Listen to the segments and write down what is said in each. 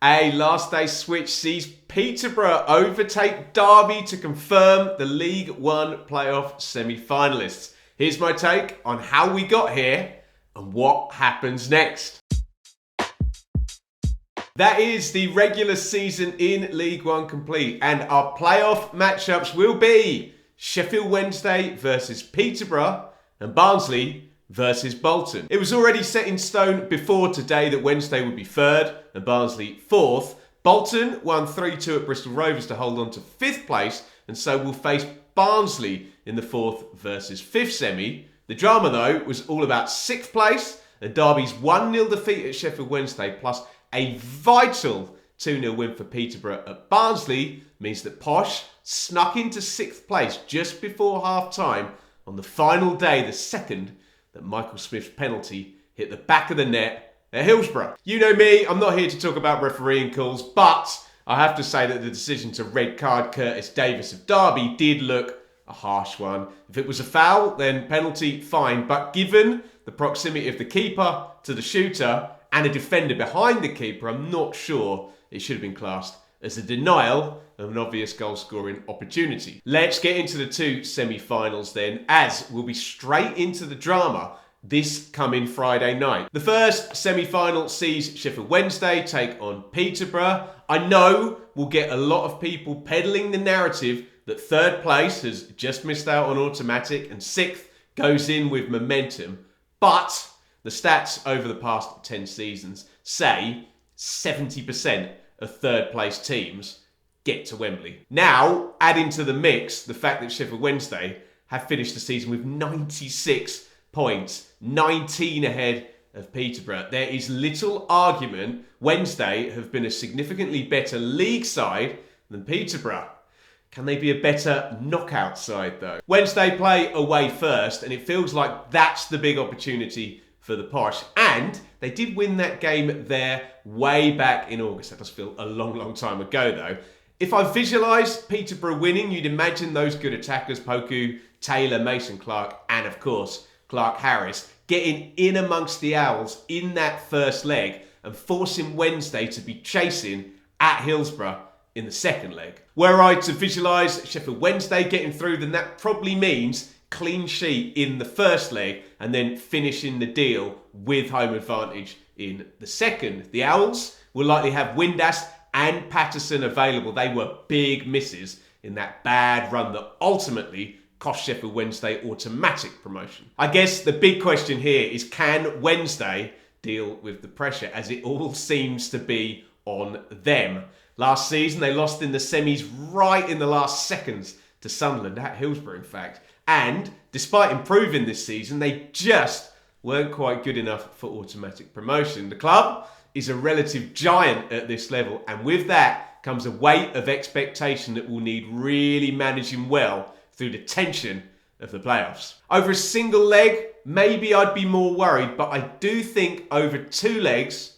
A last day switch sees Peterborough overtake Derby to confirm the League One playoff semi-finalists. Here's my take on how we got here and what happens next. That is the regular season in League One complete, and our playoff matchups will be Sheffield Wednesday versus Peterborough and Barnsley versus Bolton. It was already set in stone before today that Wednesday would be third and Barnsley fourth. Bolton won 3-2 at Bristol Rovers to hold on to fifth place, and so will face Barnsley in the fourth versus fifth semi. The drama, though, was all about sixth place, and Derby's 1-0 defeat at Sheffield Wednesday plus a vital 2-0 win for Peterborough at Barnsley means that Posh snuck into sixth place just before half-time on the final day, the second that Michael Smith's penalty hit the back of the net at Hillsborough. You know me, I'm not here to talk about refereeing calls, but I have to say that the decision to red card Curtis Davis of Derby did look a harsh one. If it was a foul, then penalty, fine, but given the proximity of the keeper to the shooter and a defender behind the keeper, I'm not sure it should have been classed as a denial of an obvious goal-scoring opportunity. Let's get into the two semi-finals then, as we'll be straight into the drama this coming Friday night. The first semi-final sees Sheffield Wednesday take on Peterborough. I know we'll get a lot of people peddling the narrative that third place has just missed out on automatic and sixth goes in with momentum, but the stats over the past 10 seasons say 70% of third place teams get to Wembley. Now, add into the mix the fact that Sheffield Wednesday have finished the season with 96 points, 19 ahead of Peterborough. There is little argument Wednesday have been a significantly better league side than Peterborough. Can they be a better knockout side though? Wednesday play away first, and it feels like that's the big opportunity for the Posh. And they did win that game there way back in August. That does feel a long, long time ago though. If I visualise Peterborough winning, you'd imagine those good attackers, Poku, Taylor, Mason Clark, and of course, Clark Harris, getting in amongst the Owls in that first leg and forcing Wednesday to be chasing at Hillsborough in the second leg. Were I to visualise Sheffield Wednesday getting through, then that probably means clean sheet in the first leg and then finishing the deal with home advantage in the second. The Owls will likely have Windass and Patterson available. They were big misses in that bad run that ultimately cost Sheffield Wednesday automatic promotion. I guess the big question here is, can Wednesday deal with the pressure, as it all seems to be on them? Last season, they lost in the semis right in the last seconds to Sunderland, at Hillsborough in fact. And despite improving this season, they just weren't quite good enough for automatic promotion. The club is a relative giant at this level, and with that comes a weight of expectation that will need really managing well through the tension of the playoffs. Over a single leg, maybe I'd be more worried, but I do think over two legs,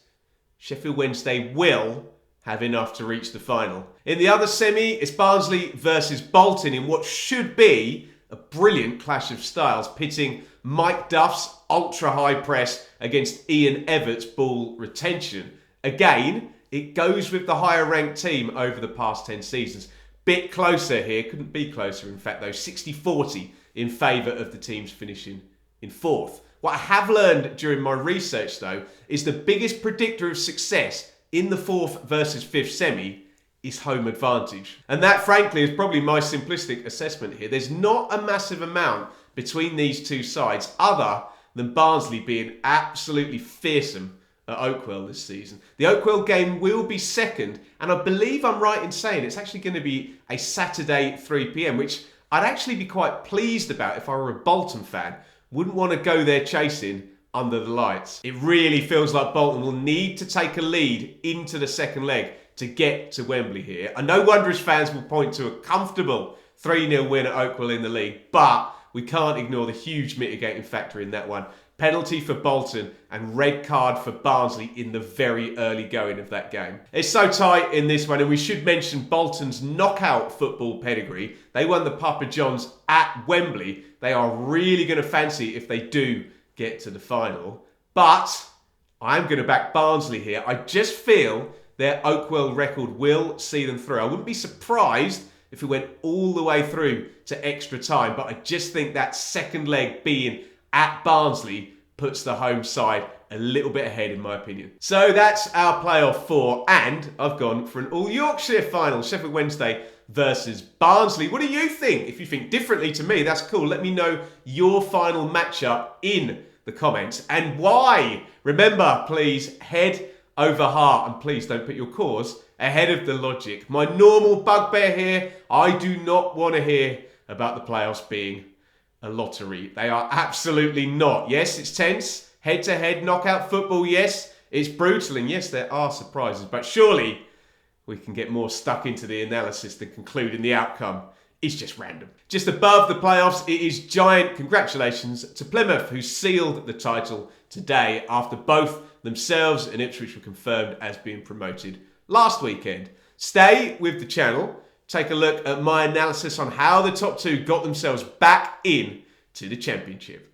Sheffield Wednesday will have enough to reach the final. In the other semi, it's Barnsley versus Bolton in what should be a brilliant clash of styles, pitting Mike Duff's ultra-high press against Ian Everett's ball retention. Again, it goes with the higher-ranked team over the past 10 seasons. Bit closer here, couldn't be closer in fact though, 60-40 in favour of the teams finishing in fourth. What I have learned during my research though is the biggest predictor of success in the fourth versus fifth semi is home advantage. And that frankly is probably my simplistic assessment here. There's not a massive amount between these two sides other than Barnsley being absolutely fearsome at Oakwell this season. The Oakwell game will be second, and I believe I'm right in saying it's actually going to be a Saturday 3 p.m, which I'd actually be quite pleased about if I were a Bolton fan. Wouldn't want to go there chasing under the lights. It really feels like Bolton will need to take a lead into the second leg to get to Wembley here. I know Wanderers fans will point to a comfortable 3-0 win at Oakwell in the league, but we can't ignore the huge mitigating factor in that one. Penalty for Bolton and red card for Barnsley in the very early going of that game. It's so tight in this one, and we should mention Bolton's knockout football pedigree. They won the Papa John's at Wembley. They are really going to fancy if they do get to the final. But I'm going to back Barnsley here. I just feel their Oakwell record will see them through. I wouldn't be surprised if we went all the way through to extra time, but I just think that second leg being at Barnsley puts the home side a little bit ahead, in my opinion. So that's our playoff 4, and I've gone for an all-Yorkshire final, Sheffield Wednesday versus Barnsley. What do you think? If you think differently to me, that's cool. Let me know your final matchup in the comments and why. Remember, please, head over heart, and please don't put your cause ahead of the logic. My normal bugbear here, I do not want to hear about the playoffs being a lottery. They are absolutely not. Yes, it's tense. Head-to-head knockout football, yes, it's brutal, and yes, there are surprises, but surely we can get more stuck into the analysis than concluding the outcome is just random. Just above the playoffs, it is giant congratulations to Plymouth, who sealed the title today after both themselves and Ipswich were confirmed as being promoted last weekend. Stay with the channel, take a look at my analysis on how the top two got themselves back in to the Championship.